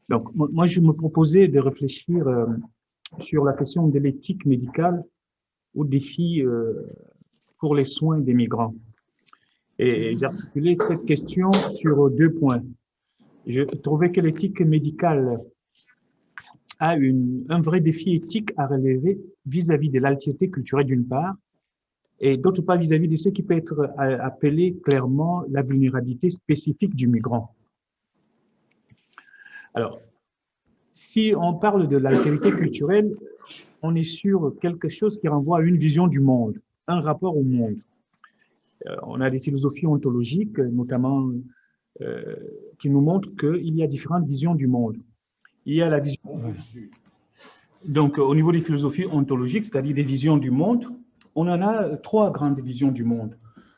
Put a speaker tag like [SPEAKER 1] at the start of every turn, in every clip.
[SPEAKER 1] Donc, moi, je me proposais de réfléchir sur la question de l'éthique médicale aux défis pour les soins des migrants. Et j'articulais cette question sur deux points. Je trouvais que l'éthique médicale a un vrai défi éthique à relever vis-à-vis de l'altérité culturelle d'une part, et d'autre part vis-à-vis de ce qui peut être appelé clairement la vulnérabilité spécifique du migrant. Alors, si on parle de l'altérité culturelle, on est sur quelque chose qui renvoie à une vision du monde, un rapport au monde. On a des philosophies ontologiques, notamment, euh, qui nous montrent qu'il y a différentes visions du monde. Il y a la vision. Donc, au niveau des philosophies ontologiques, c'est-à-dire des visions du monde, on en a trois grandes visions du monde.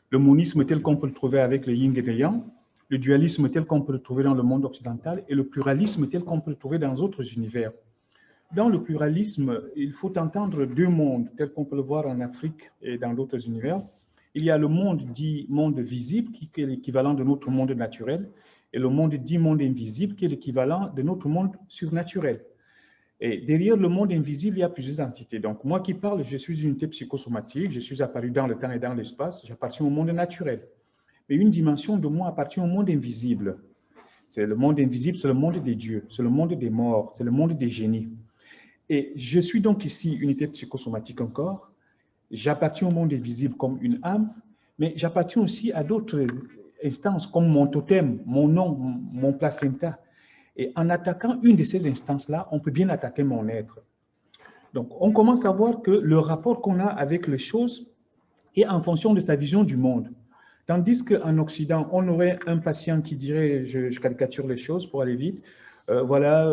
[SPEAKER 1] Le monisme tel qu'on peut le trouver avec le yin et le yang, le dualisme tel qu'on peut le trouver dans le monde occidental et le pluralisme tel qu'on peut le trouver dans d'autres univers. Dans le pluralisme, il faut entendre deux mondes tels qu'on peut le voir en Afrique et dans d'autres univers. Il y a le monde dit monde visible, qui est l'équivalent de notre monde naturel, et le monde dit monde invisible, qui est l'équivalent de notre monde surnaturel. Et derrière le monde invisible, il y a plusieurs entités. Donc, moi qui parle, je suis une unité psychosomatique, je suis apparu dans le temps et dans l'espace, j'appartiens au monde naturel. Mais une dimension de moi appartient au monde invisible. C'est le monde invisible, c'est le monde des dieux, c'est le monde des morts, c'est le monde des génies. Et je suis donc ici unité psychosomatique encore. J'appartiens au monde invisible comme une âme, mais j'appartiens aussi à d'autres instances comme mon totem, mon nom, mon placenta. Et en attaquant une de ces instances-là, on peut bien attaquer mon être. Donc, on commence à voir que le rapport qu'on a avec les choses est en fonction de sa vision du monde. Tandis qu'en Occident, on aurait un patient qui dirait, je caricature les choses pour aller vite, voilà,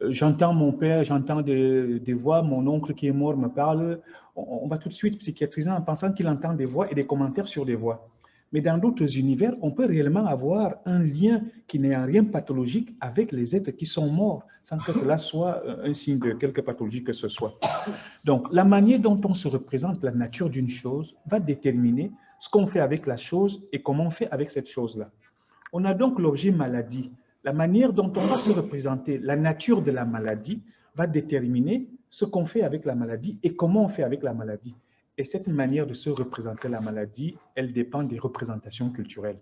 [SPEAKER 1] j'entends mon père, j'entends des voix, mon oncle qui est mort me parle, on va tout de suite psychiatriser en pensant qu'il entend des voix et des commentaires sur des voix. Mais dans d'autres univers, on peut réellement avoir un lien qui n'est en rien pathologique avec les êtres qui sont morts, sans que cela soit un signe de quelque pathologie que ce soit. Donc, la manière dont on se représente la nature d'une chose va déterminer ce qu'on fait avec la chose et comment on fait avec cette chose-là. On a donc l'objet maladie. La manière dont on va se représenter la nature de la maladie va déterminer ce qu'on fait avec la maladie et comment on fait avec la maladie. Et cette manière de se représenter la maladie, elle dépend des représentations culturelles.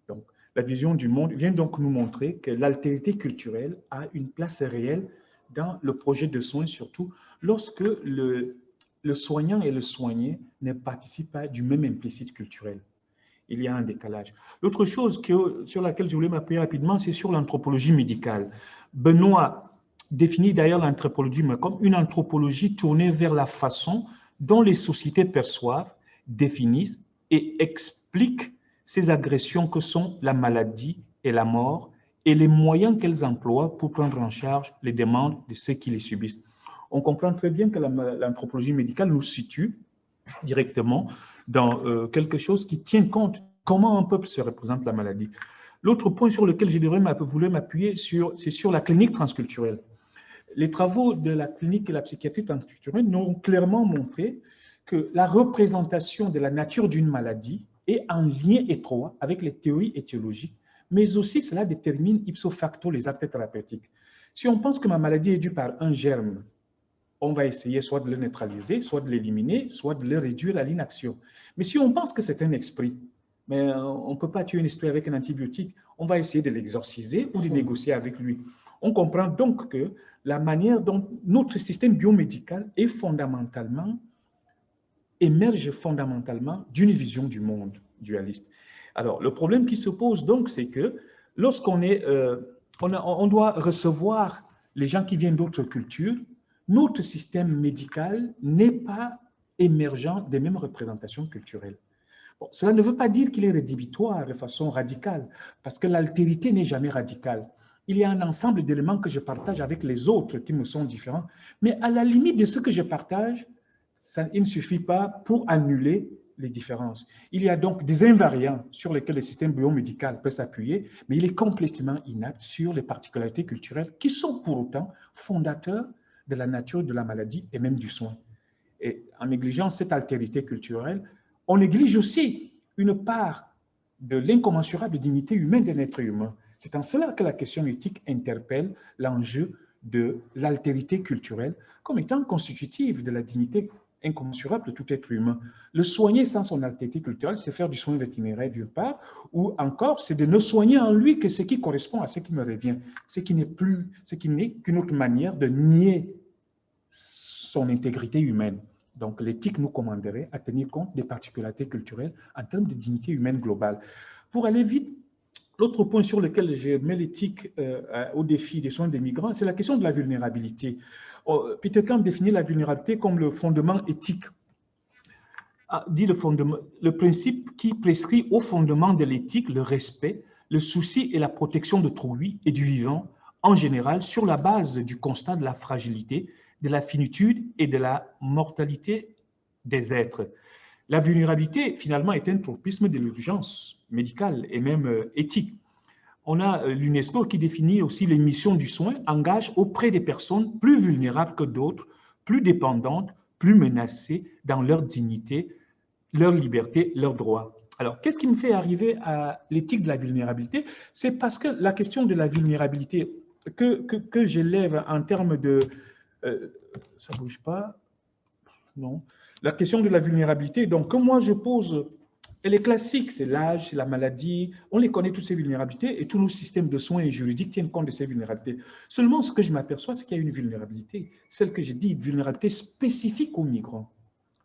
[SPEAKER 1] Donc, la vision du monde vient donc nous montrer que l'altérité culturelle a une place réelle dans le projet de soins, surtout lorsque le soignant et le soigné ne participent pas du même implicite culturel. Il y a un décalage. L'autre chose sur laquelle je voulais m'appuyer rapidement, c'est sur l'anthropologie médicale. Benoît définit d'ailleurs l'anthropologie comme une anthropologie tournée vers la façon dont les sociétés perçoivent, définissent et expliquent ces agressions que sont la maladie et la mort et les moyens qu'elles emploient pour prendre en charge les demandes de ceux qui les subissent. On comprend très bien que l'anthropologie médicale nous situe directement dans quelque chose qui tient compte de comment un peuple se représente la maladie. L'autre point sur lequel je voulais m'appuyer, c'est sur la clinique transculturelle. Les travaux de la clinique et la psychiatrie transculturelle nous ont clairement montré que la représentation de la nature d'une maladie est en lien étroit avec les théories étiologiques, mais aussi cela détermine ipso facto les actes thérapeutiques. Si on pense que ma maladie est due par un germe, on va essayer soit de le neutraliser, soit de l'éliminer, soit de le réduire à l'inaction. Mais si on pense que c'est un esprit, mais on ne peut pas tuer un esprit avec un antibiotique, on va essayer de l'exorciser ou de négocier avec lui. On comprend donc que la manière dont notre système biomédical est émerge fondamentalement d'une vision du monde dualiste. Alors, le problème qui se pose donc, c'est que lorsqu'on on doit recevoir les gens qui viennent d'autres cultures, notre système médical n'est pas émergent des mêmes représentations culturelles. Bon, cela ne veut pas dire qu'il est rédhibitoire de façon radicale, parce que l'altérité n'est jamais radicale. Il y a un ensemble d'éléments que je partage avec les autres qui me sont différents, mais à la limite de ce que je partage, il ne suffit pas pour annuler les différences. Il y a donc des invariants sur lesquels le système biomédical peut s'appuyer, mais il est complètement inapte sur les particularités culturelles qui sont pour autant fondateurs de la nature de la maladie et même du soin. Et en négligeant cette altérité culturelle, on néglige aussi une part de l'incommensurable dignité humaine d'un être humain. C'est en cela que la question éthique interpelle l'enjeu de l'altérité culturelle comme étant constitutive de la dignité incommensurable de tout être humain. Le soigner sans son altérité culturelle, c'est faire du soin vétérinaire d'une part, ou encore c'est de ne soigner en lui que ce qui correspond à ce qui me revient, ce qui n'est qu'une autre manière de nier son intégrité humaine. Donc l'éthique nous commanderait à tenir compte des particularités culturelles en termes de dignité humaine globale. Pour aller vite, l'autre point sur lequel je mets l'éthique au défi des soins des migrants, c'est la question de la vulnérabilité. Peter Kant définit la vulnérabilité comme le fondement éthique, dit le principe qui prescrit au fondement de l'éthique le respect, le souci et la protection d'autrui et du vivant en général sur la base du constat de la fragilité, de la finitude et de la mortalité des êtres. La vulnérabilité, finalement, est un tropisme de l'urgence médicale et même éthique. On a l'UNESCO qui définit aussi les missions du soin, engage auprès des personnes plus vulnérables que d'autres, plus dépendantes, plus menacées dans leur dignité, leur liberté, leurs droits. Alors, qu'est-ce qui me fait arriver à l'éthique de la vulnérabilité? C'est parce que la question de la vulnérabilité que j'élève en termes de... ça ne bouge pas? Non. La question de la vulnérabilité, donc, que moi je pose, elle est classique, c'est l'âge, c'est la maladie, on les connaît toutes ces vulnérabilités et tous nos systèmes de soins et juridiques tiennent compte de ces vulnérabilités. Seulement, ce que je m'aperçois, c'est qu'il y a une vulnérabilité, celle que j'ai dit, une vulnérabilité spécifique aux migrants.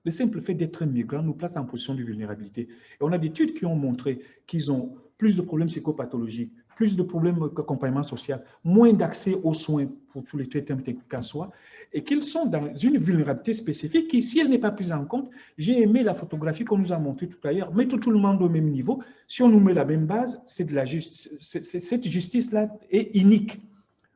[SPEAKER 1] Le simple fait d'être migrant nous place en position de vulnérabilité. Et on a des études qui ont montré qu'ils ont plus de problèmes psychopathologiques, plus de problèmes d'accompagnement social, moins d'accès aux soins pour tous les traitements techniques qu'à soi, et qu'ils sont dans une vulnérabilité spécifique qui, si elle n'est pas prise en compte, j'ai aimé la photographie qu'on nous a montrée tout à l'heure, mettre tout le monde au même niveau, si on nous met la même base, c'est de la justice. Cette justice-là est inique.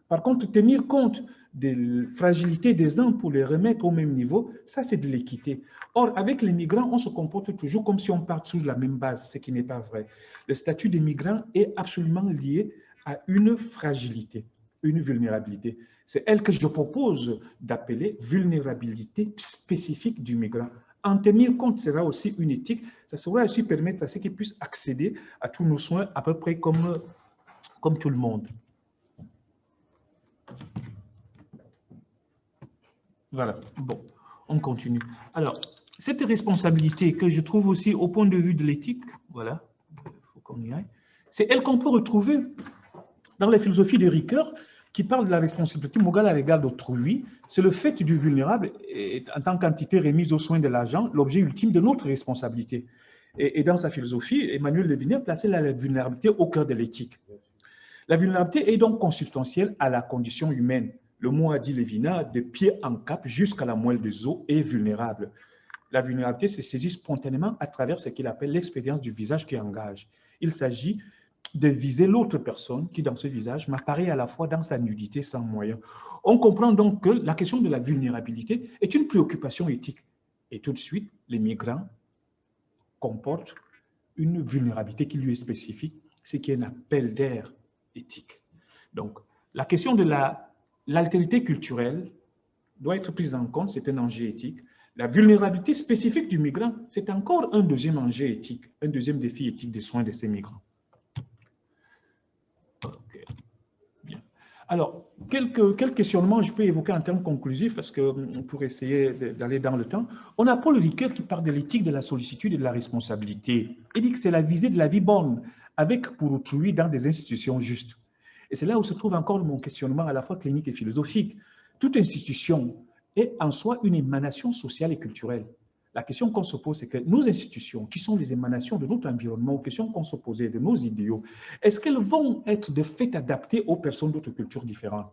[SPEAKER 1] Par contre, tenir compte des fragilités des uns pour les remettre au même niveau, ça c'est de l'équité. Or, avec les migrants, on se comporte toujours comme si on part sous la même base, ce qui n'est pas vrai. Le statut des migrants est absolument lié à une fragilité, une vulnérabilité. C'est elle que je propose d'appeler vulnérabilité spécifique du migrant. En tenir compte sera aussi une éthique, ça sera aussi permettre à ceux qui puissent accéder à tous nos soins à peu près comme tout le monde. Voilà, bon, on continue. Alors, cette responsabilité que je trouve aussi au point de vue de l'éthique, voilà, il faut qu'on y aille, c'est elle qu'on peut retrouver dans la philosophie de Ricoeur qui parle de la responsabilité morale à l'égard d'autrui. C'est le fait du vulnérable, et, en tant qu'entité remise aux soins de l'agent, l'objet ultime de notre responsabilité. Et dans sa philosophie, Emmanuel Levinas plaçait la vulnérabilité au cœur de l'éthique. La vulnérabilité est donc consubstantielle à la condition humaine. Le mot a dit Levinas, de pied en cap jusqu'à la moelle des os est vulnérable. La vulnérabilité se saisit spontanément à travers ce qu'il appelle l'expérience du visage qui engage. Il s'agit de viser l'autre personne qui, dans ce visage, m'apparaît à la fois dans sa nudité sans moyen. On comprend donc que la question de la vulnérabilité est une préoccupation éthique. Et tout de suite, les migrants comportent une vulnérabilité qui lui est spécifique, ce qui est un appel d'air éthique. Donc, la question de l'altérité culturelle doit être prise en compte, c'est un enjeu éthique. La vulnérabilité spécifique du migrant, c'est encore un deuxième enjeu éthique, un deuxième défi éthique des soins de ces migrants. Okay. Bien. Alors, quelques questionnements je peux évoquer en termes conclusifs parce que pour essayer d'aller dans le temps. On a Paul Ricoeur qui parle de l'éthique de la sollicitude et de la responsabilité. Il dit que c'est la visée de la vie bonne avec pour autrui dans des institutions justes. Et c'est là où se trouve encore mon questionnement à la fois clinique et philosophique. Toute institution est en soi une émanation sociale et culturelle. La question qu'on se pose, c'est que nos institutions, qui sont les émanations de notre environnement, aux questions qu'on se posait, de nos idéaux, est-ce qu'elles vont être de fait adaptées aux personnes d'autres cultures différentes?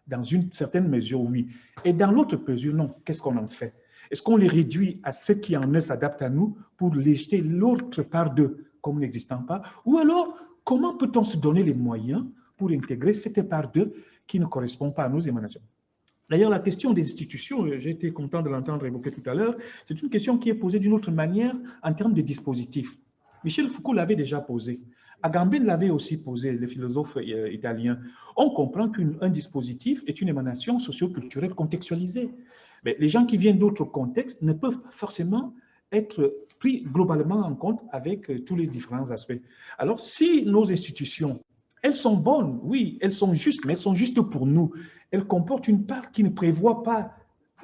[SPEAKER 1] Dans une certaine mesure, oui. Et dans l'autre mesure, non. Qu'est-ce qu'on en fait? Est-ce qu'on les réduit à ce qui en eux s'adapte à nous pour les jeter l'autre part d'eux comme n'existant pas? Ou alors, comment peut-on se donner les moyens pour intégrer cette part d'eux qui ne correspond pas à nos émanations? D'ailleurs, la question des institutions, j'ai été content de l'entendre évoquer tout à l'heure, c'est une question qui est posée d'une autre manière en termes de dispositifs. Michel Foucault l'avait déjà posé. Agamben l'avait aussi posé, le philosophe italien. On comprend qu'un dispositif est une émanation socio-culturelle contextualisée. Mais les gens qui viennent d'autres contextes ne peuvent forcément être pris globalement en compte avec tous les différents aspects. Alors, si nos institutions Elles sont bonnes, oui, elles sont justes, mais elles sont justes pour nous. Elles comportent une part qui ne prévoit pas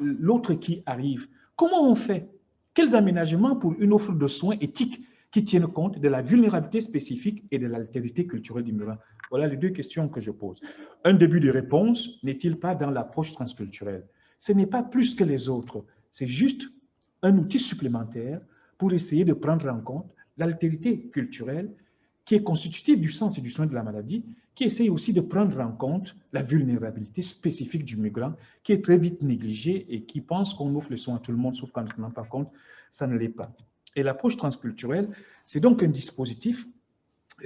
[SPEAKER 1] l'autre qui arrive. Comment on fait? Quels aménagements pour une offre de soins éthiques qui tiennent compte de la vulnérabilité spécifique et de l'altérité culturelle du migrant? Voilà les deux questions que je pose. Un début de réponse n'est-il pas dans l'approche transculturelle? Ce n'est pas plus que les autres, c'est juste un outil supplémentaire pour essayer de prendre en compte l'altérité culturelle qui est constitutive du sens et du soin de la maladie, qui essaye aussi de prendre en compte la vulnérabilité spécifique du migrant, qui est très vite négligée et qui pense qu'on offre les soins à tout le monde, sauf quand on ne se rend pas compte, ça ne l'est pas. Et l'approche transculturelle, c'est donc un dispositif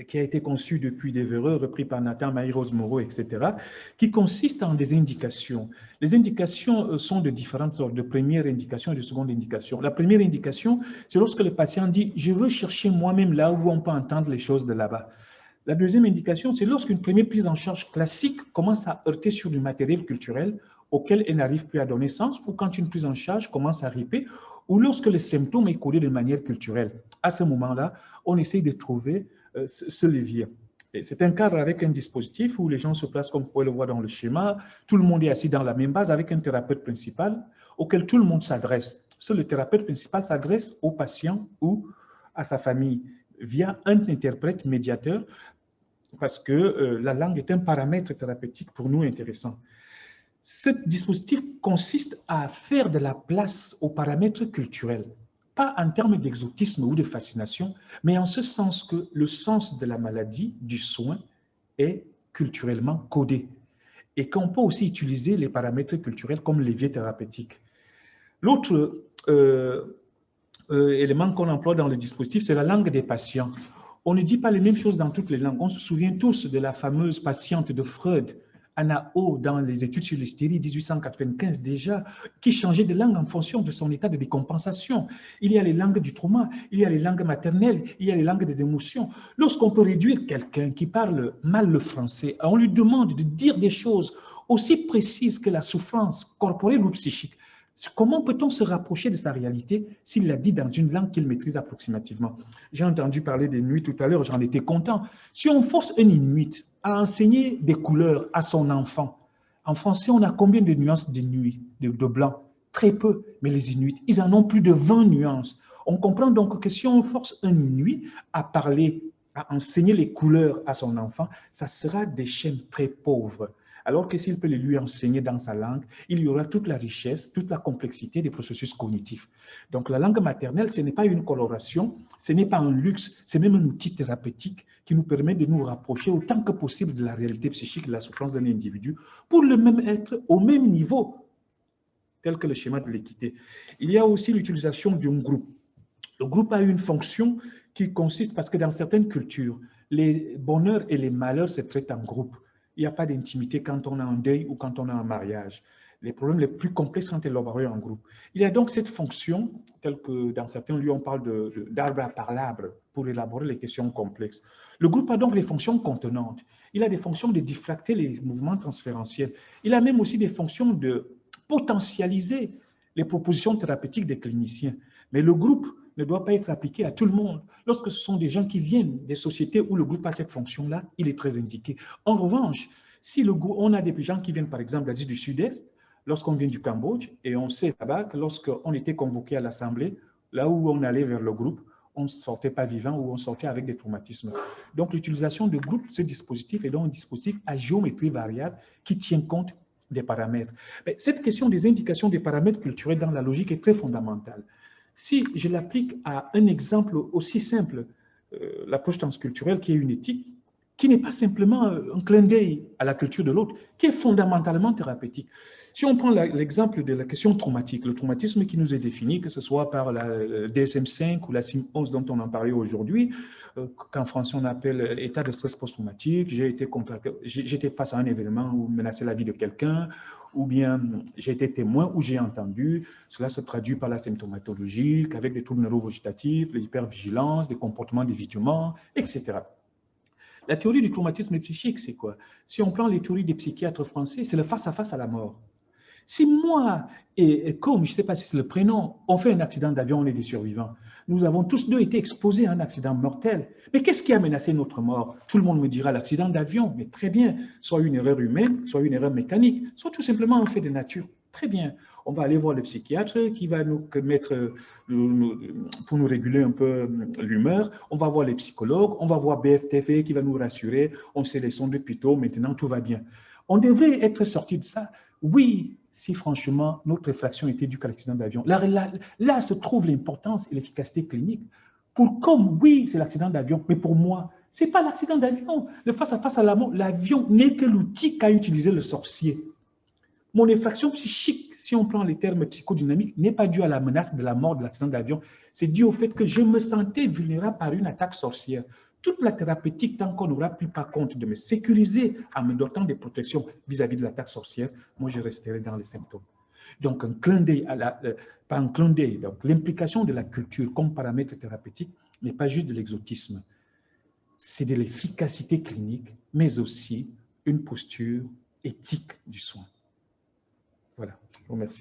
[SPEAKER 1] qui a été conçu depuis des Véreux, repris par Nathan, Maïros Moreau, etc., qui consiste en des indications. Les indications sont de différentes sortes, de première indication et de seconde indication. La première indication, c'est lorsque le patient dit « je veux chercher moi-même là où on peut entendre les choses de là-bas ». La deuxième indication, c'est lorsqu'une première prise en charge classique commence à heurter sur du matériel culturel auquel elle n'arrive plus à donner sens, ou quand une prise en charge commence à riper, ou lorsque le symptôme est codé de manière culturelle. À ce moment-là, on essaye de trouver ce levier. C'est un cadre avec un dispositif où les gens se placent, comme vous pouvez le voir dans le schéma, tout le monde est assis dans la même base avec un thérapeute principal auquel tout le monde s'adresse. Seul le thérapeute principal s'adresse au patient ou à sa famille via un interprète médiateur parce que la langue est un paramètre thérapeutique pour nous intéressant. Ce dispositif consiste à faire de la place aux paramètres culturels, pas en termes d'exotisme ou de fascination, mais en ce sens que le sens de la maladie, du soin, est culturellement codé et qu'on peut aussi utiliser les paramètres culturels comme levier thérapeutique. L'autre élément qu'on emploie dans le dispositif, c'est la langue des patients. On ne dit pas les mêmes choses dans toutes les langues. On se souvient tous de la fameuse patiente de Freud, Anna O, dans les études sur l'hystérie 1895 déjà, qui changeait de langue en fonction de son état de décompensation. Il y a les langues du trauma, il y a les langues maternelles, il y a les langues des émotions. Lorsqu'on peut réduire quelqu'un qui parle mal le français, on lui demande de dire des choses aussi précises que la souffrance corporelle ou psychique. Comment peut-on se rapprocher de sa réalité s'il l'a dit dans une langue qu'il maîtrise approximativement? J'ai entendu parler des nuits tout à l'heure, j'en étais content. Si on force un Inuit à enseigner des couleurs à son enfant, en français, on a combien de nuances de nuit, de blanc? Très peu, mais les Inuits, ils en ont plus de 20 nuances. On comprend donc que si on force un Inuit à parler, à enseigner les couleurs à son enfant, ça sera des chaînes très pauvres. Alors que s'il peut les lui enseigner dans sa langue, il y aura toute la richesse, toute la complexité des processus cognitifs. Donc la langue maternelle, ce n'est pas une coloration, ce n'est pas un luxe, c'est même un outil thérapeutique qui nous permet de nous rapprocher autant que possible de la réalité psychique, de la souffrance d'un individu, pour le même être au même niveau, tel que le schéma de l'équité. Il y a aussi l'utilisation d'un groupe. Le groupe a une fonction qui consiste, parce que dans certaines cultures, les bonheurs et les malheurs se traitent en groupe. Il n'y a pas d'intimité quand on a un deuil ou quand on a un mariage. Les problèmes les plus complexes sont élaborés en groupe. Il y a donc cette fonction, telle que dans certains lieux on parle d'arbre à parlable pour élaborer les questions complexes. Le groupe a donc des fonctions contenantes. Il a des fonctions de diffracter les mouvements transférentiels. Il a même aussi des fonctions de potentialiser les propositions thérapeutiques des cliniciens. Mais le groupe ne doit pas être appliqué à tout le monde. Lorsque ce sont des gens qui viennent des sociétés où le groupe a cette fonction-là, il est très indiqué. En revanche, si on a des gens qui viennent par exemple d'Asie du Sud-Est, lorsqu'on vient du Cambodge, et on sait là-bas que lorsqu'on était convoqué à l'Assemblée, là où on allait vers le groupe, on ne sortait pas vivant ou on sortait avec des traumatismes. Donc l'utilisation de groupe, ce dispositif est donc un dispositif à géométrie variable qui tient compte des paramètres. Mais cette question des indications des paramètres culturels dans la logique est très fondamentale. Si je l'applique à un exemple aussi simple, l'approche transculturelle qui est une éthique, qui n'est pas simplement un clin d'œil à la culture de l'autre, qui est fondamentalement thérapeutique. Si on prend l'exemple de la question traumatique, le traumatisme qui nous est défini, que ce soit par la DSM-5 ou la CIM-11 dont on en parlait aujourd'hui, qu'en français on appelle état de stress post-traumatique, j'étais face à un événement où menaçait la vie de quelqu'un, ou bien j'ai été témoin ou j'ai entendu, cela se traduit par la symptomatologie, avec des troubles neurovégétatifs, l'hypervigilance, des comportements d'évitement, etc. La théorie du traumatisme psychique, c'est quoi? Si on prend les théories des psychiatres français, c'est le face-à-face à la mort. Si moi et comme, je ne sais pas si c'est le prénom, on fait un accident d'avion, on est des survivants. nous avons tous deux été exposés à un accident mortel. Mais qu'est-ce qui a menacé notre mort? Tout le monde me dira l'accident d'avion, mais très bien, soit une erreur humaine, soit une erreur mécanique, soit tout simplement un fait de nature. Très bien, on va aller voir le psychiatre qui va nous mettre, pour nous réguler un peu l'humeur, on va voir les psychologues, on va voir BFTV qui va nous rassurer, on sait les sons depuis tôt, maintenant tout va bien. On devrait être sorti de ça. Oui, si franchement notre réfraction était due à l'accident d'avion. Là se trouve l'importance et l'efficacité clinique. Pour comme, oui, c'est l'accident d'avion, mais pour moi, ce n'est pas l'accident d'avion. Le face-à-face à la mort, l'avion n'est que l'outil qu'a utilisé le sorcier. Mon effraction psychique, si on prend les termes psychodynamiques, n'est pas due à la menace de la mort de l'accident d'avion, c'est dû au fait que je me sentais vulnérable par une attaque sorcière. Toute la thérapeutique, tant qu'on n'aura plus par compte de me sécuriser en me dotant des protections vis-à-vis de l'attaque sorcière, moi je resterai dans les symptômes. Donc un clin d'œil, pas un clin d'œil, donc l'implication de la culture comme paramètre thérapeutique n'est pas juste de l'exotisme, c'est de l'efficacité clinique, mais aussi une posture éthique du soin. Voilà, je vous remercie.